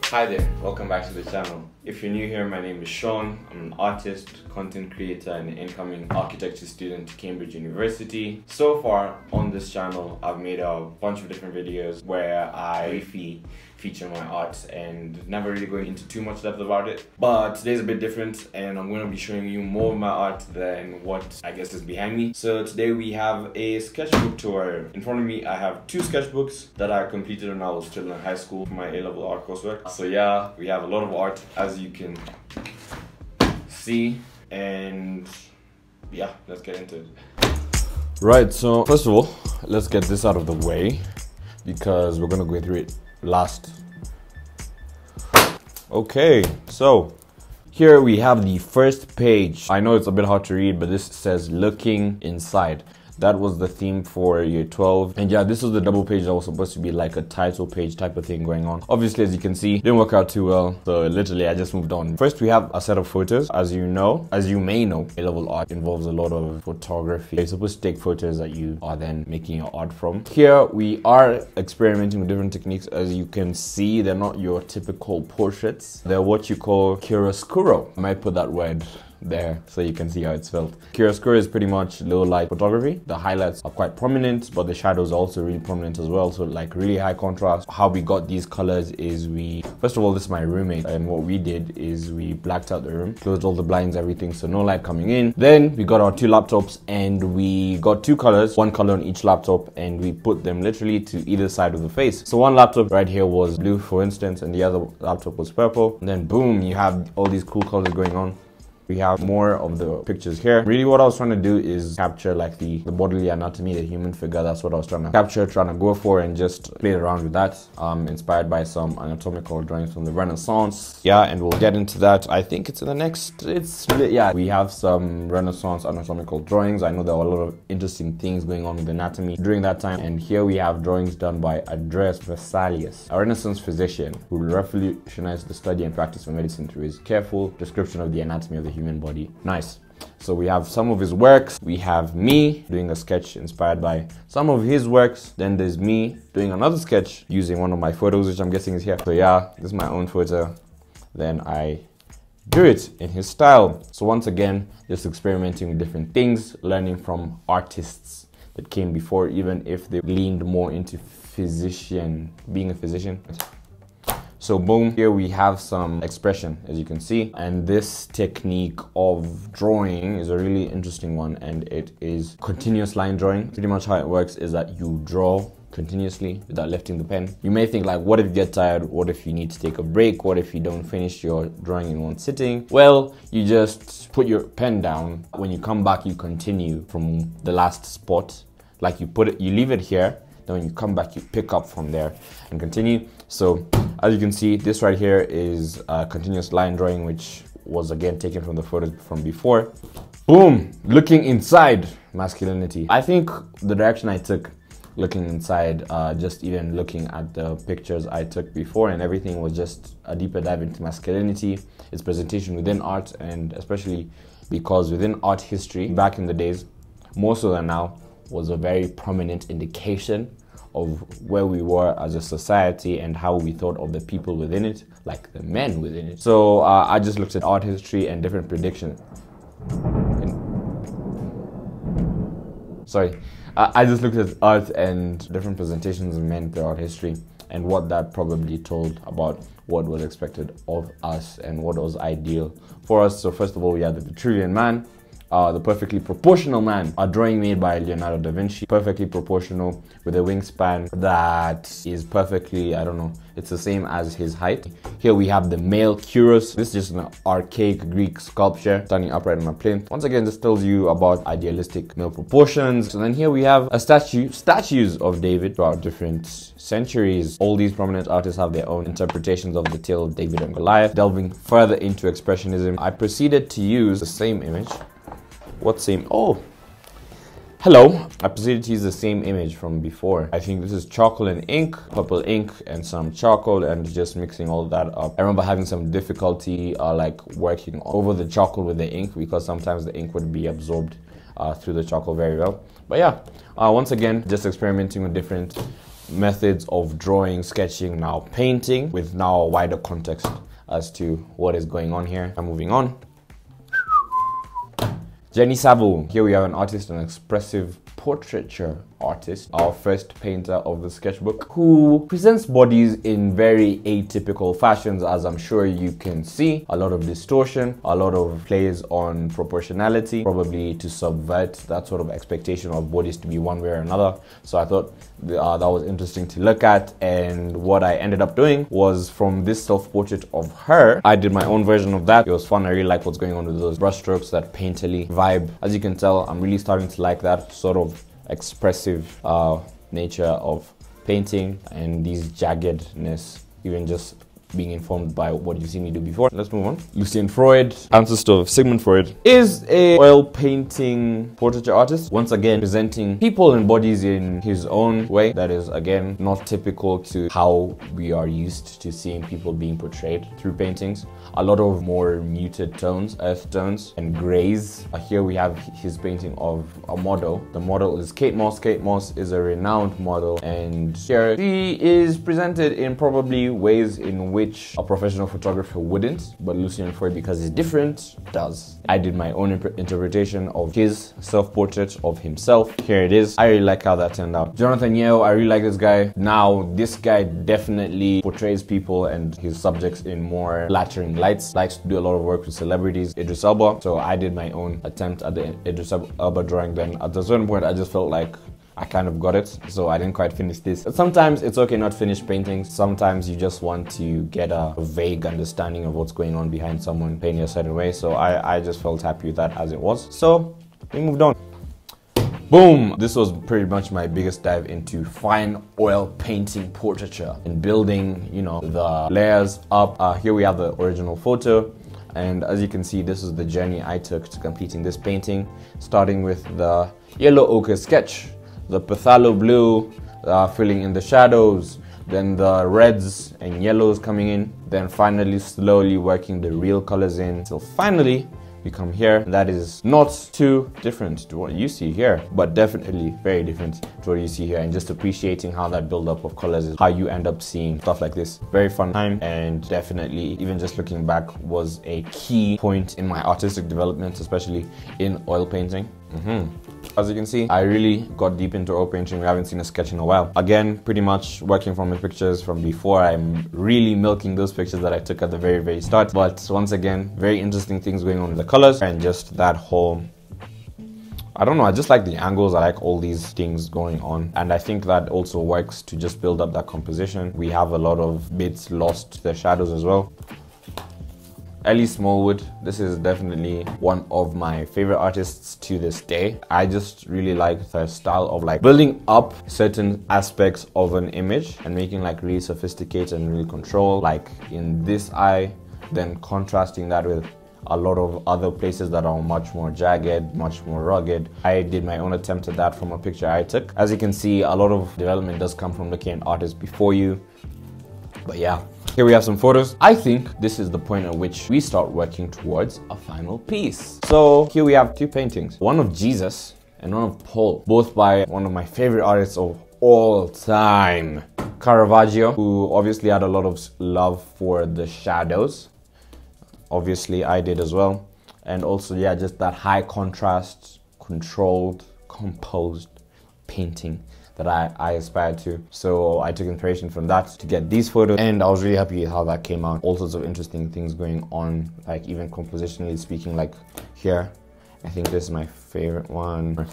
Hi there, welcome back to the channel. If you're new here, my name is Sean. I'm an artist, content creator, and an incoming architecture student to Cambridge University. So far on this channel, I've made a bunch of different videos where I briefly feature my art and never really going into too much depth about it. But today's a bit different and I'm going to be showing you more of my art than what I guess is behind me. So today we have a sketchbook tour. In front of me I have two sketchbooks that I completed when I was still in high school for my A-level art coursework. So yeah, we have a lot of art as you can see, and yeah, let's get into it. Right, so first of all, let's get this out of the way because we're going to go through it last. Okay, so here we have the first page. I know it's a bit hard to read, but this says looking inside. That was the theme for year 12. And yeah, this was the double page that was supposed to be like a title page type of thing going on. Obviously, as you can see, didn't work out too well. So literally, I just moved on. First, we have a set of photos. As you may know, A-level art involves a lot of photography. You're supposed to take photos that you are then making your art from. Here, we are experimenting with different techniques. As you can see, they're not your typical portraits. They're what you call chiaroscuro. I might put that word there so you can see how it's spelled. Chiaroscuro is pretty much low light photography. The highlights are quite prominent, but the shadows are also really prominent as well, so like really high contrast. How we got these colors is first of all, this is my roommate, and what we did is we blacked out the room, closed all the blinds, everything, so no light coming in. Then we got our two laptops and we got two colors, one color on each laptop, and we put them literally to either side of the face. So one laptop right here was blue, for instance, and the other laptop was purple, and then boom, you have all these cool colors going on. We have more of the pictures here. Really what I was trying to do is capture like the bodily anatomy, the human figure. That's what I was trying to capture, trying to go for, and just play around with that. Inspired by some anatomical drawings from the Renaissance. Yeah, and we'll get into that. I think it's in the next, yeah. We have some Renaissance anatomical drawings. I know there were a lot of interesting things going on with anatomy during that time. And here we have drawings done by Andreas Vesalius, a Renaissance physician who revolutionized the study and practice of medicine through his careful description of the anatomy of the human body. Nice. So we have some of his works. We have me doing a sketch inspired by some of his works. Then there's me doing another sketch using one of my photos, which I'm guessing is here. So yeah, this is my own photo. Then I do it in his style. So once again, just experimenting with different things, learning from artists that came before, even if they leaned more into being a physician. So boom, here we have some expression, as you can see. And this technique of drawing is a really interesting one, and it is continuous line drawing. Pretty much how it works is that you draw continuously without lifting the pen. You may think like, what if you get tired? What if you need to take a break? What if you don't finish your drawing in one sitting? Well, you just put your pen down. When you come back, you continue from the last spot. Like you leave it here. Then when you come back, you pick up from there and continue. So as you can see, this right here is a continuous line drawing, which was again taken from the photos from before. Boom, looking inside, masculinity. I think the direction I took looking inside, just even looking at the pictures I took before and everything, was just a deeper dive into masculinity, its presentation within art, and especially because within art history, back in the days, more so than now, was a very prominent indication of where we were as a society and how we thought of the people within it, like the men within it. So I just looked at art history and different predictions. I just looked at art and different presentations of men throughout history and what that probably told about what was expected of us and what was ideal for us. So first of all, we have the Petrulian Man. The perfectly proportional man, a drawing made by Leonardo da Vinci, perfectly proportional with a wingspan that is perfectly, I don't know, it's the same as his height. Here we have the male Kyros. This is just an archaic Greek sculpture standing upright on a plane. Once again, this tells you about idealistic male proportions. And then here we have statues of David throughout different centuries. All these prominent artists have their own interpretations of the tale of David and Goliath. Delving further into expressionism, I proceeded to use the same image. What same? Oh, hello. I proceeded to use the same image from before. I think this is charcoal and ink, purple ink and some charcoal, and just mixing all that up. I remember having some difficulty like working over the charcoal with the ink because sometimes the ink would be absorbed through the charcoal very well. But yeah, once again, just experimenting with different methods of drawing, sketching, now painting, with now a wider context as to what is going on here. I'm moving on. Sabu. Here we have an artist, an expressive portraiture artist, our first painter of the sketchbook, who presents bodies in very atypical fashions, as I'm sure you can see. A lot of distortion, a lot of plays on proportionality, probably to subvert that sort of expectation of bodies to be one way or another. So I thought that was interesting to look at, and what I ended up doing was, from this self-portrait of her, I did my own version of that. It was fun. I really like what's going on with those brushstrokes, that painterly vibe. As you can tell, I'm really starting to like that sort of expressive nature of painting, and these jaggedness, even just being informed by what you've seen me do before. Let's move on. Lucian Freud, ancestor of Sigmund Freud, is a oil painting portraiture artist, once again presenting people and bodies in his own way that is, again, not typical to how we are used to seeing people being portrayed through paintings. A lot of more muted tones, earth tones, and grays. Here we have his painting of a model. The model is Kate Moss. Kate Moss is a renowned model, and here she is presented in probably ways in which a professional photographer wouldn't, but Lucian Freud, because he's different, does. I did my own interpretation of his self-portrait of himself. Here it is. I really like how that turned out. Jonathan Yeo, I really like this guy. Now, this guy definitely portrays people and his subjects in more flattering lights. Likes to do a lot of work with celebrities. Idris Elba. So I did my own attempt at the Idris Elba drawing. Then at a certain point, I just felt like I kind of got it, so I didn't quite finish this. But sometimes it's okay not finish paintings. Sometimes you just want to get a vague understanding of what's going on behind someone painting a certain way. So I just felt happy with that as it was. So we moved on. Boom! This was pretty much my biggest dive into fine oil painting portraiture and building, you know, the layers up. Here we have the original photo. And as you can see, this is the journey I took to completing this painting, starting with the yellow ochre sketch, the phthalo blue filling in the shadows, then the reds and yellows coming in, then finally slowly working the real colors in, till finally we come here. That is not too different to what you see here, but definitely very different to what you see here, and just appreciating how that build-up of colors is how you end up seeing stuff like this. Very fun time, and definitely, even just looking back, was a key point in my artistic development, especially in oil painting. As you can see, I really got deep into oil painting. We haven't seen a sketch in a while. Again, pretty much working from the pictures from before. I'm really milking those pictures that I took at the very start. But once again, very interesting things going on with the colors and just that whole, I don't know, I just like the angles. I like all these things going on. And I think that also works to just build up that composition. We have a lot of bits lost to the shadows as well. Ellie Smallwood, this is definitely one of my favorite artists to this day. I just really like her style of like building up certain aspects of an image and making like really sophisticated and really controlled, like in this eye, then contrasting that with a lot of other places that are much more jagged, much more rugged. I did my own attempt at that from a picture I took. As you can see, a lot of development does come from looking at artists before you. But yeah, here we have some photos. I think this is the point at which we start working towards a final piece. So here we have two paintings, one of Jesus and one of Paul, both by one of my favorite artists of all time, Caravaggio, who obviously had a lot of love for the shadows. Obviously I did as well. And also, yeah, just that high contrast, controlled, composed painting that I aspired to. So I took inspiration from that to get these photos, and I was really happy with how that came out. All sorts of interesting things going on, like even compositionally speaking, like here. I think this is my favorite one.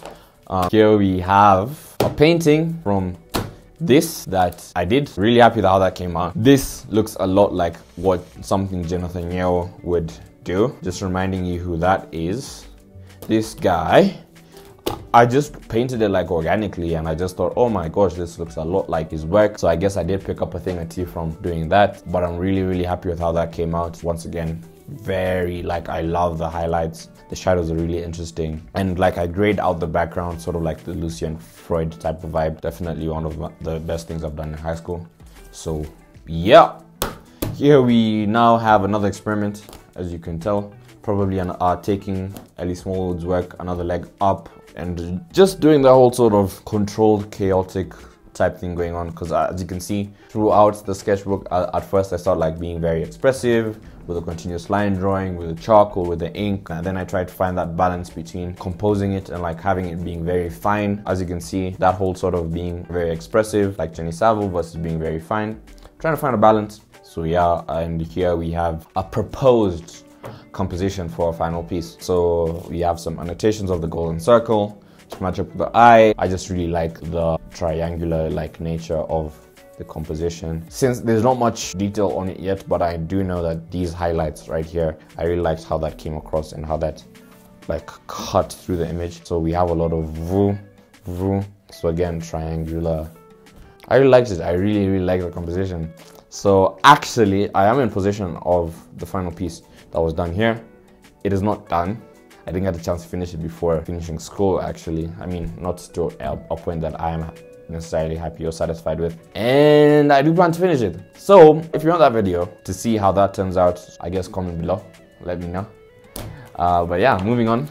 Here we have a painting from this that I did. Really happy with how that came out. This looks a lot like what something Jonathan Yeo would do. Just reminding you who that is. This guy, I just painted it like organically, and I just thought, oh my gosh, this looks a lot like his work. So I guess I did pick up a thing or two from doing that, but I'm really happy with how that came out. Once again, very like, I love the highlights. The shadows are really interesting, and like I grayed out the background, sort of like the Lucian Freud type of vibe. Definitely one of the best things I've done in high school. So yeah, here we now have another experiment, as you can tell. Probably taking Ellie Smallwood's work another leg up and just doing the whole sort of controlled, chaotic type thing going on, because as you can see throughout the sketchbook, at first I started like being very expressive with a continuous line drawing, with the charcoal, with the ink, and then I tried to find that balance between composing it and like having it being very fine. As you can see, that whole sort of being very expressive like Jenny Sabu versus being very fine, trying to find a balance. So yeah, and here we have a proposed composition for a final piece. So we have some annotations of the golden circle to match up with the eye. I just really like the triangular like nature of the composition. Since there's not much detail on it yet, but I do know that these highlights right here, I really liked how that came across and how that like cut through the image. So we have a lot of voo, voo. So again, triangular. I really liked it. I really like the composition. So actually, I am in possession of the final piece that was done here. It is not done. I didn't get a chance to finish it before finishing school, actually. I mean, not to a point that I am necessarily happy or satisfied with. And I do plan to finish it. So if you want that video to see how that turns out, I guess comment below. Let me know. But yeah, moving on.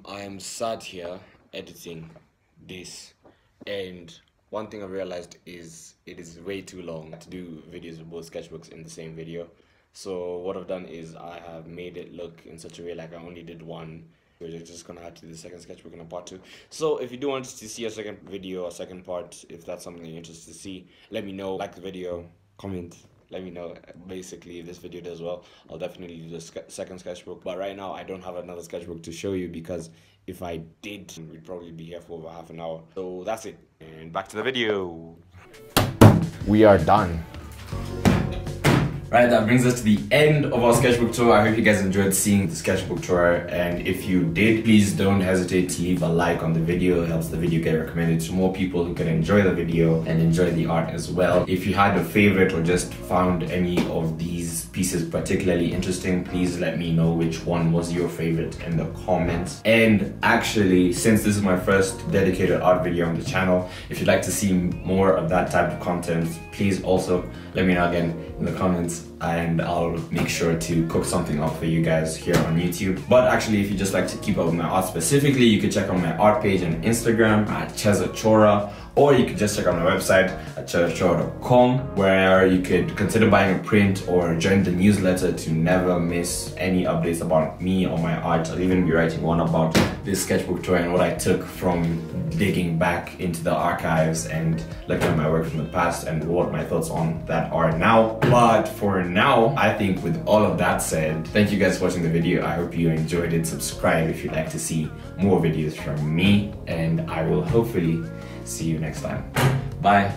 I am sat here editing this, and one thing I realized is it is way too long to do videos with both sketchbooks in the same video. So what I've done is I have made it look in such a way like I only did one. We're just gonna have to do the second sketchbook in a part 2. So if you do want to see a second video, a second part, if that's something you're interested to see, let me know. Like the video, comment, let me know. Basically, if this video does well, I'll definitely do the second sketchbook. But right now, I don't have another sketchbook to show you, because if I did, we'd probably be here for over half an hour. So that's it, and back to the video. We are done. Right, that brings us to the end of our sketchbook tour. I hope you guys enjoyed seeing the sketchbook tour, and if you did, please don't hesitate to leave a like on the video. It helps the video get recommended to more people who can enjoy the video and enjoy the art as well. If you had a favorite or just found any of these pieces particularly interesting, please let me know which one was your favorite in the comments. And actually, since this is my first dedicated art video on the channel, if you'd like to see more of that type of content, please also let me know again in the comments, and I'll make sure to cook something up for you guys here on YouTube. But actually, if you just like to keep up with my art specifically, you can check out my art page on Instagram at Chezachora, or you could just check out my website at chezachora.com, where you could consider buying a print or join the newsletter to never miss any updates about me or my art. I'll even be writing one about this sketchbook tour and what I took from digging back into the archives and looking at my work from the past and what my thoughts on that are now. But for now, I think with all of that said, thank you guys for watching the video. I hope you enjoyed it. Subscribe if you'd like to see more videos from me, and I will hopefully see you next time. Bye.